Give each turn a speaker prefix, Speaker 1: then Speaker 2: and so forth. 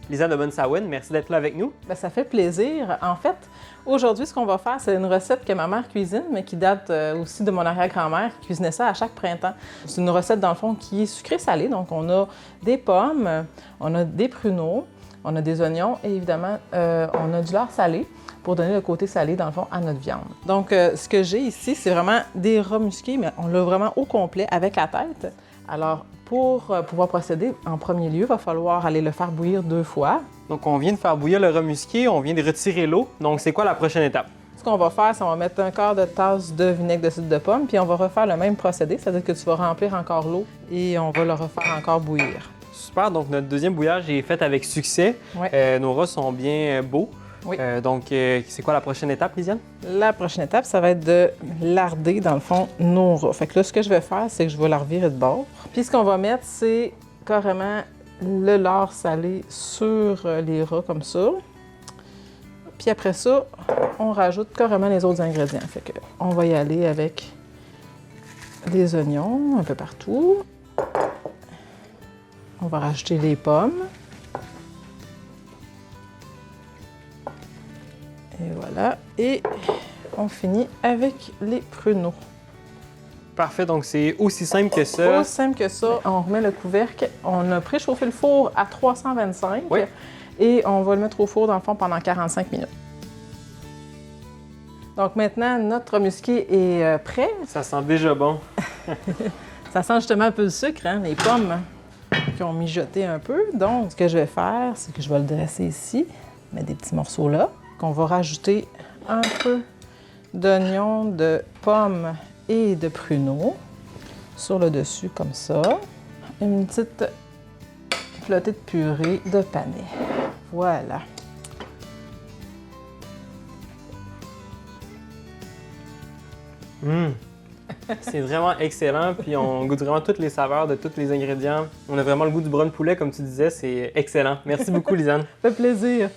Speaker 1: Lisanne de Bonne-Saouine, merci d'être là avec nous.
Speaker 2: Bien, ça fait plaisir. En fait, aujourd'hui, ce qu'on va faire, c'est une recette que ma mère cuisine, mais qui date aussi de mon arrière-grand-mère qui cuisinait ça à chaque printemps. C'est une recette, dans le fond, qui est sucrée-salée. Donc, on a des pommes, on a des pruneaux, on a des oignons et évidemment, on a du lard salé pour donner le côté salé, dans le fond, à notre viande. Donc, ce que j'ai ici, c'est vraiment des rats musqués, mais on l'a vraiment au complet avec la tête. Alors, pour pouvoir procéder, en premier lieu, il va falloir aller le faire bouillir 2 fois.
Speaker 1: Donc, on vient de faire bouillir le rat musqué, on vient de retirer l'eau. Donc, c'est quoi la prochaine étape?
Speaker 2: Ce qu'on va faire, c'est qu'on va mettre un quart de tasse de vinaigre de cidre de pomme, puis on va refaire le même procédé, c'est-à-dire que tu vas remplir encore l'eau et on va le refaire encore bouillir.
Speaker 1: Super, donc notre deuxième bouillage est fait avec succès.
Speaker 2: Ouais.
Speaker 1: Nos rats sont bien beaux.
Speaker 2: Oui.
Speaker 1: Donc, c'est quoi la prochaine étape, Lisiane?
Speaker 2: La prochaine étape, ça va être de larder, dans le fond, nos rats. Fait que là, ce que je vais faire, c'est que je vais la revirer de bord. Puis ce qu'on va mettre, c'est carrément le lard salé sur les rats, comme ça. Puis après ça, on rajoute carrément les autres ingrédients. Fait que on va y aller avec des oignons un peu partout. On va rajouter les pommes. Et voilà. Et on finit avec les pruneaux.
Speaker 1: Parfait, donc c'est aussi simple que ça.
Speaker 2: Aussi simple que ça. On remet le couvercle. On a préchauffé le four à 325.
Speaker 1: Oui.
Speaker 2: Et on va le mettre au four, dans le fond, pendant 45 minutes. Donc maintenant, notre musqué est prêt.
Speaker 1: Ça sent déjà bon.
Speaker 2: Ça sent justement un peu le sucre, hein, les pommes qui ont mijoté un peu. Donc, ce que je vais faire, c'est que je vais le dresser ici, mettre des petits morceaux là, qu'on va rajouter un peu d'oignon, de pommes et de pruneaux sur le dessus, comme ça. Une petite flottée de purée de panais. Voilà.
Speaker 1: C'est vraiment excellent, puis on goûte vraiment toutes les saveurs de tous les ingrédients. On a vraiment le goût du brun de poulet, comme tu disais, c'est excellent. Merci beaucoup, Lisanne.
Speaker 2: Ça fait plaisir.